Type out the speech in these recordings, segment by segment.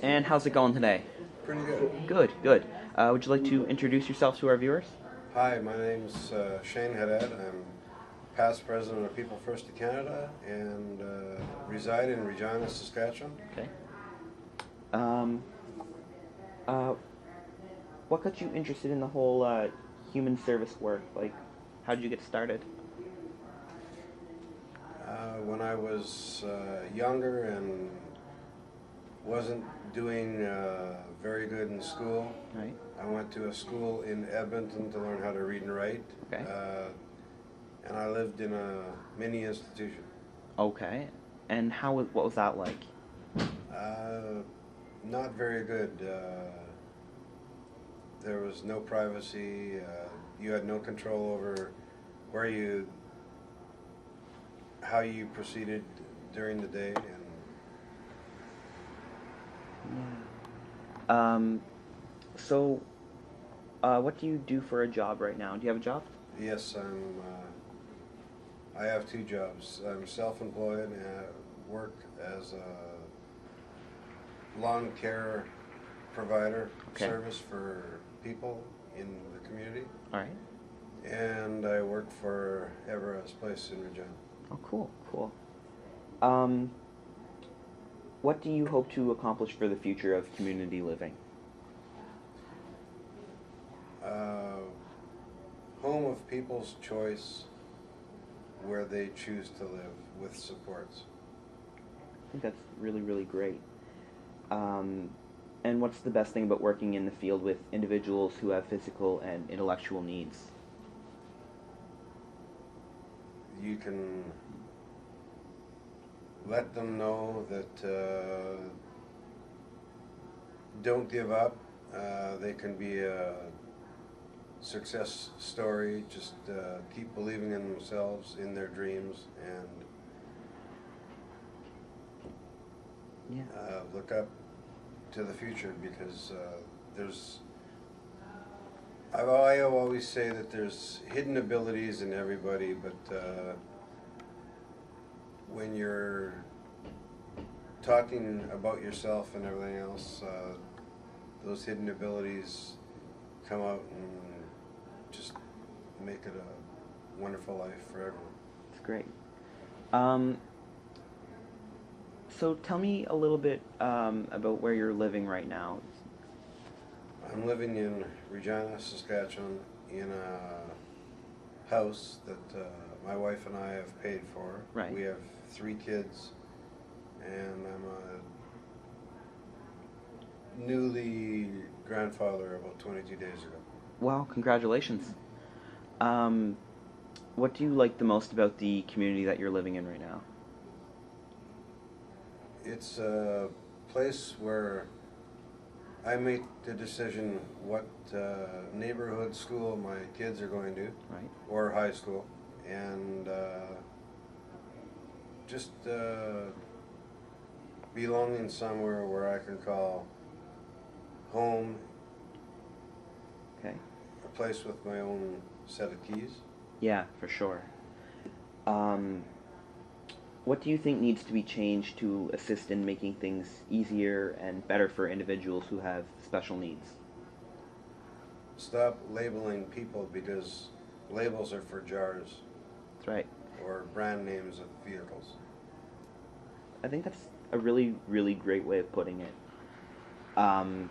And how's it going today? Pretty good. Good, good. Would you like to introduce yourself to our viewers? Hi, my name's Shane Haddad. I'm past president of People First of Canada and reside in Regina, Saskatchewan. Okay. Um, uh, what got you interested in the whole human service work? Like, how did you get started? When I was younger and wasn't doing very good in school, Right. I went to a school in Edmonton to learn how to read and write. Okay. And I lived in a mini institution. Okay. And what was that like? Uh, Not very good. There was no privacy. You had no control over where you, how you proceeded during the day, and Yeah. So, what do you do for a job right now? Do you have a job? yes, I have two jobs. I'm self-employed and I work as a lawn care provider Okay. service for people in the community, All right. and I work for Everest Place in Regina. Oh, cool, cool. Um, what do you hope to accomplish for the future of community living? Uh, Home of people's choice, where they choose to live with supports. I think that's really, really great. Um, and what's the best thing about working in the field with individuals who have physical and intellectual needs? You can let them know that don't give up. They can be a success story. Just keep believing in themselves, in their dreams, and Yeah. look up to the future, because there's. I always say that there's hidden abilities in everybody, but when you're talking about yourself and everything else, those hidden abilities come out and just make it a wonderful life for everyone. It's great. Um, so tell me a little bit about where you're living right now. I'm living in Regina, Saskatchewan, in a house that my wife and I have paid for. Right. We have 3 kids, and I'm a newly grandfather about 22 days ago. Wow, congratulations. Um, what do you like the most about the community that you're living in right now? It's a place where I make the decision what neighborhood school my kids are going to, Right. or high school, and just belonging somewhere where I can call home, Okay. a place with my own set of keys. Yeah, for sure. Um, what do you think needs to be changed to assist in making things easier and better for individuals who have special needs? Stop labeling people, because labels are for jars That's right. or brand names of vehicles. I think that's a really, really great way of putting it. Um,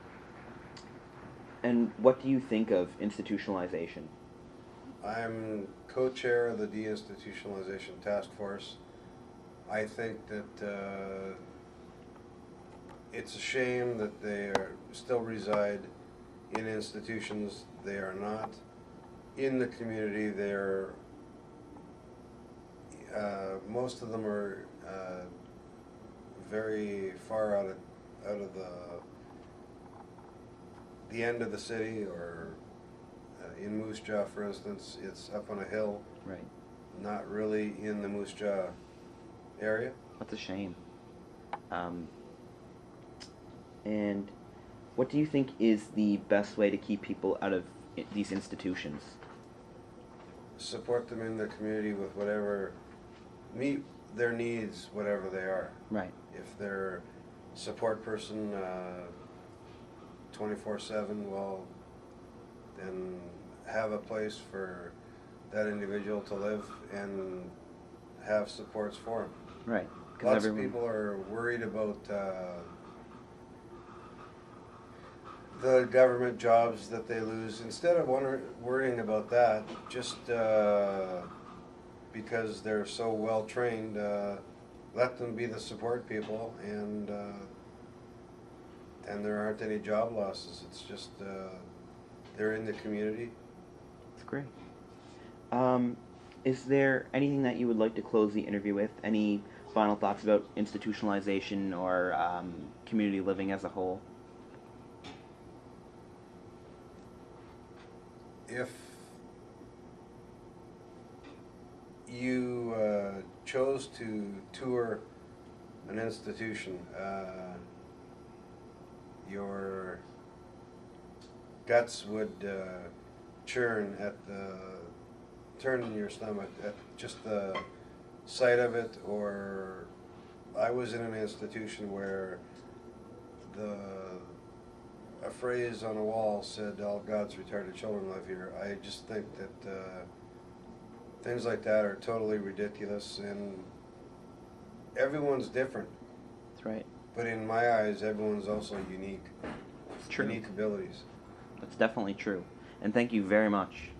and what do you think of institutionalization? I'm co-chair of the Deinstitutionalization Task Force. I think that it's a shame that they still reside in institutions. They are not in the community. They're most of them are very far out of the end of the city, or in Moose Jaw, for instance, it's up on a hill, Right. not really in the Moose Jaw area. That's a shame. Um, and what do you think is the best way to keep people out of these institutions? Support them in the community with whatever, meet their needs, whatever they are. Right. If they're support person 24/7, well, then have a place for that individual to live and have supports for him. Right. Because Lots of people are worried about the government jobs that they lose. Instead of worrying about that, just because they're so well trained, let them be the support people, and there aren't any job losses. It's just they're in the community. That's great. Is there anything that you would like to close the interview with? Any final thoughts about institutionalization or community living as a whole? If you chose to tour an institution, your guts would turn in your stomach at just the sight of it. Or I was in an institution where a phrase on a wall said, "All God's retarded children live here." I just think that things like that are totally ridiculous, and everyone's different. That's right. But in my eyes, everyone's also unique. It's true. Unique abilities. That's definitely true. And thank you very much.